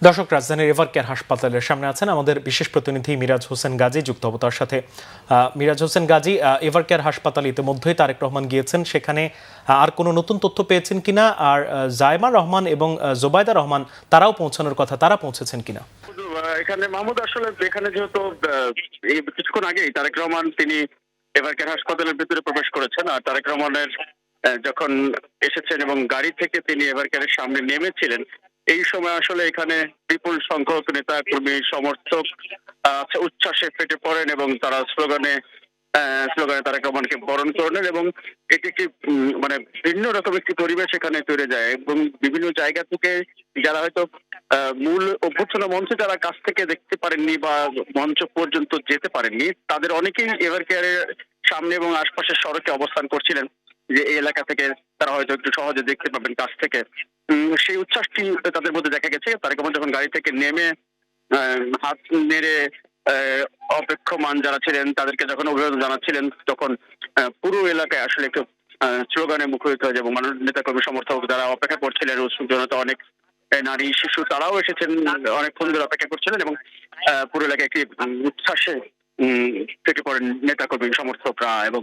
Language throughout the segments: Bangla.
দর্শক, রাজধানীর এভারকেয়ার হাসপাতালের সামনে আছেন আমাদের বিশেষ প্রতিনিধি মিরাজ হোসেন গাজী, যুক্ত হব তার সাথে। মিরাজ হোসেন গাজী, এভারকেয়ার হাসপাতালে ইতিমধ্যেই তারেক রহমান গিয়েছেন, সেখানে আর কোনো নতুন তথ্য পেয়েছেন কিনা, আর জায়মা রহমান এবং জোবায়দা রহমান তারাও পৌঁছানোর কথা, তারা পৌঁছেছেন কিনা? এখানে মাহমুদ, আসলে এখানে যেহেতু এই কিছুক্ষণ আগেই তারেক রহমান তিনি এভারকেয়ার হাসপাতালের ভিতরে প্রবেশ করেছেন, আর তারেক রহমানের যখন এসেছেন এবং গাড়ি থেকে তিনি এভারকেয়ারের সামনে নেমেছিলেন, এই সময় আসলে এখানে বিপুল সংখ্যক নেতা কর্মী সমর্থক উচ্ছ্বাসে ফেটে পড়েন এবং তারা স্লোগানে তারেক রহমানকে বরণ করে নেন এবং এটি একটি মানে ভিন্ন রকম একটি পরিবেশ এখানে তৈরি যায় এবং বিভিন্ন জায়গা থেকে যারা হয়তো মূল অভ্যর্থনা মঞ্চে যারা কাছ থেকে দেখতে পারেননি বা মঞ্চ পর্যন্ত যেতে পারেননি, তাদের অনেকেই এভারকেয়ারের সামনে এবং আশপাশের সড়কে অবস্থান করছিলেন, যে এই এলাকা থেকে তারা হয়তো একটু সহজে দেখতে পাবেন কাছ থেকে। সেই উচ্ছ্বাসটি তাদের মধ্যে দেখা গেছে। তারেক রহমান যখন গাড়ি থেকে নেমে হাত নেড়ে অপেক্ষমান যারা ছিলেন তাদেরকে যখন অভিবাদন জানাচ্ছিলেন, তখন পুরো এলাকায় আসলে একটু স্লোগানে মুখরিত হয়ে যায় এবং মানুষ, নেতা কর্মী সমর্থক যারা অপেক্ষা করছিলেন, উৎসুক জনতা, অনেক নারী শিশু তারাও এসেছেন, অনেকক্ষণ ধরে অপেক্ষা করছিলেন এবং পুরো এলাকায় একটি উচ্ছ্বাসে ফেটে পড়েন নেতা কর্মী সমর্থকরা এবং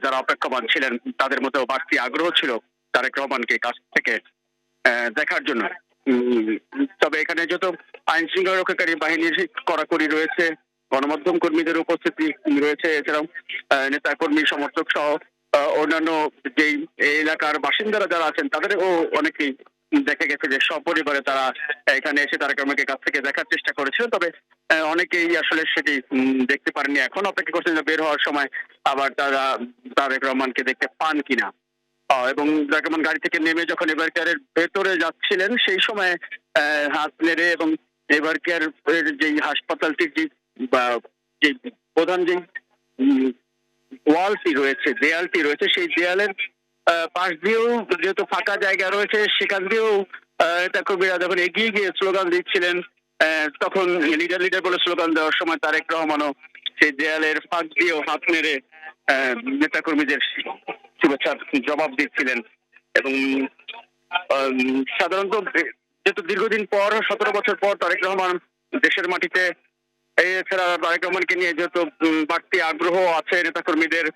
যারা অপেক্ষমান ছিলেন তাদের মধ্যেও বাড়তি আগ্রহ ছিল তারেক রহমানকে কাছ থেকে দেখার জন্য। তবে এখানে যত আইন শৃঙ্খলা রক্ষাকারী বাহিনীর কড়াকড়ি রয়েছে, গণমাধ্যম কর্মীদের উপস্থিতি রয়েছে, এছাড়াও নেতা কর্মী সমর্থক সহ অন্যান্য যেই এলাকার বাসিন্দারা যারা আছেন তাদেরও অনেকেই দেখা গেছে যে সপরিবারে তারা এখানে এসে তারেক রহমানকে কাছ থেকে দেখার চেষ্টা করেছিল। তবে অনেকেই আসলে সেটি দেখতে পারেননি, এখন অপেক্ষা করছেন যে বের হওয়ার সময় আবার তারা তারেক রহমানকে দেখতে পান কিনা। এবং তারেক রহমান গাড়ি থেকে নেমে যখন এভারকেয়ারের ভেতরে যাচ্ছিলেন, সেই সময় হাত নেড়ে এবং এভারকেয়ার যেই হাসপাতালটির যে প্রধান যে ওয়ালটি রয়েছে, দেয়ালটি রয়েছে, সেই দেয়ালের পাশ দিয়েও যেহেতু ফাঁকা জায়গা রয়েছে, সেখান দিয়েও নেতা কর্মীরা যখন এগিয়ে গিয়ে স্লোগান দিচ্ছিলেন, তখন লিডার লিডার বলে স্লোগান দেওয়ার সময় তারেক রহমানও সেই দেয়ালের ফাঁক দিয়েও হাত নেড়ে নেতা কর্মীদের শুভেচ্ছার জবাব দিচ্ছিলেন। এবং সাধারণত যেহেতু দীর্ঘদিন পর, 17 বছর পর তারেক রহমান দেশের মাটিতে, এছাড়া তারেক রহমানকে নিয়ে যেহেতু বাড়তি আগ্রহ আছে নেতা কর্মীদের,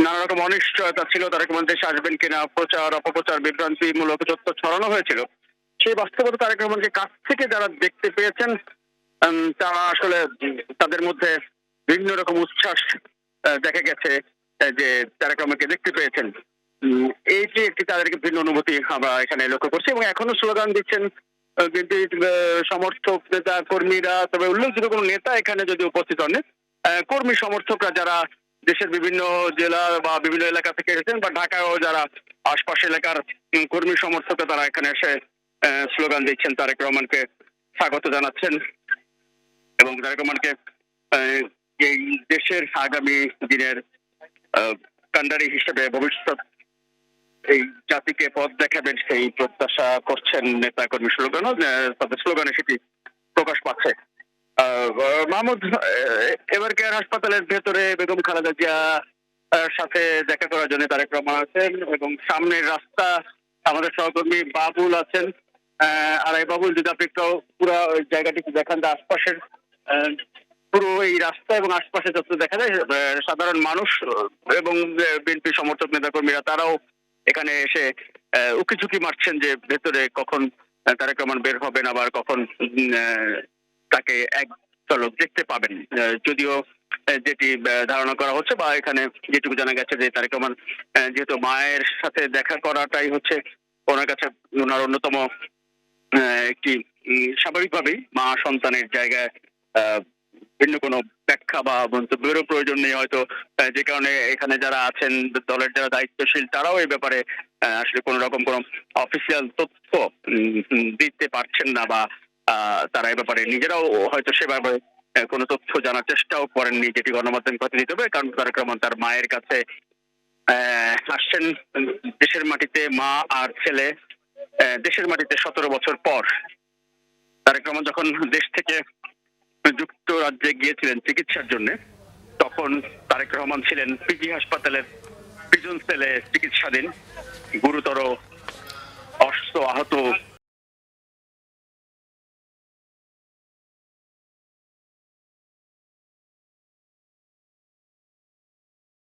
নানা রকম অনিশ্চয়তা ছিল তারেক রহমান দেশে আসবেন কিনা, প্রচার অপপ্রচার বিভ্রান্তিমূলক তথ্য ছড়ানো হয়েছিল, সেই বাস্তবতা তারেক রহমানকে কাছ থেকে যারা দেখতে পেয়েছেন তারা আসলে তাদের মধ্যে বিভিন্ন রকম উচ্ছ্বাস দেখা গেছে যে তারেক রহমানকে দেখতে পেয়েছেন। এইটি একটি তাদেরকে ভিন্ন অনুভূতি আমরা এখানে লক্ষ্য করছি এবং এখনো স্লোগান দিচ্ছেন বিএনপি সমর্থক নেতা কর্মীরা। তবে উল্লেখযোগ্য কোনো নেতা এখানে যদি উপস্থিত হন, কর্মী সমর্থকরা যারা দেশের বিভিন্ন জেলা বা বিভিন্ন এলাকা থেকে এসেছেন বা ঢাকাও যারা আশপাশ এলাকার কর্মী সমর্থকরা, তারা এখানে এসে স্লোগান দিচ্ছেন, তারেক রহমানকে স্বাগত জানাচ্ছেন এবং তারেক রহমানকে এই দেশের আগামী দিনের কান্ডারি হিসেবে ভবিষ্যৎ এই জাতিকে পথ দেখাবেন সেই প্রত্যাশা করছেন নেতা কর্মী। তাদের স্লোগানে সেটি প্রকাশ পাচ্ছে। মাহমুদ, এভারকেয়ার হাসপাতালের ভেতরে বেগম খালেদা জিয়া সাথে দেখা করার জন্য তারেক রহমান আছেন এবং সামনের রাস্তা আমাদের সহকর্মী বাবুল আছেন। আর এই বাবুল, যদি আপনি একটু পুরো জায়গাটি দেখান, আশপাশের পুরো এই রাস্তা এবং আশপাশে যত দেখা যায় সাধারণ মানুষ এবং বিএনপি সমর্থক নেতা কর্মীরা তারাও এখানে এসে উকিঝুঁকি মারছেন যে ভেতরে কখন তারেক রহমান বের হবেন, আবার কখন তাকে এক ঝলক দেখতে পাবেন। যদিও যেটি ধারণা করা হচ্ছে বা এখানে যেটুকু জানা গেছে যে তারেক রহমান যেহেতু মায়ের সাথে দেখা করাটাই হচ্ছে ওনার কাছে ওনার অন্যতম একটি, স্বাভাবিকভাবেই মা সন্তানের জায়গায় ভিন্ন কোনো ব্যাখ্যা বা মন্তব্যেরও প্রয়োজন নেই হয়তো, যে কারণে এখানে যারা আছেন দলের যারা দায়িত্বশীল তারাও এই ব্যাপারে আসলে কোন রকম কোন অফিসিয়াল তথ্য দিতে পারছেন না বা তারা এই ব্যাপারে নিজেরাও হয়তো সেভাবে কোনো তথ্য জানার চেষ্টাও করেননি, যেটি গণমাধ্যমে কথা দিতে হবে। কারণ তারেক রহমান তার মায়ের কাছে আসছেন দেশের মাটিতে, মা আর ছেলে দেশের মাটিতে 17 বছর পর। তারেক রহমান যখন দেশ থেকে যুক্তরাজ্যে গিয়েছিলেন চিকিৎসার জন্য, তখন তারেক রহমান ছিলেন পিজি হাসপাতালের প্রিজন সেলে চিকিৎসাধীন, গুরুতর অসুস্থ আহত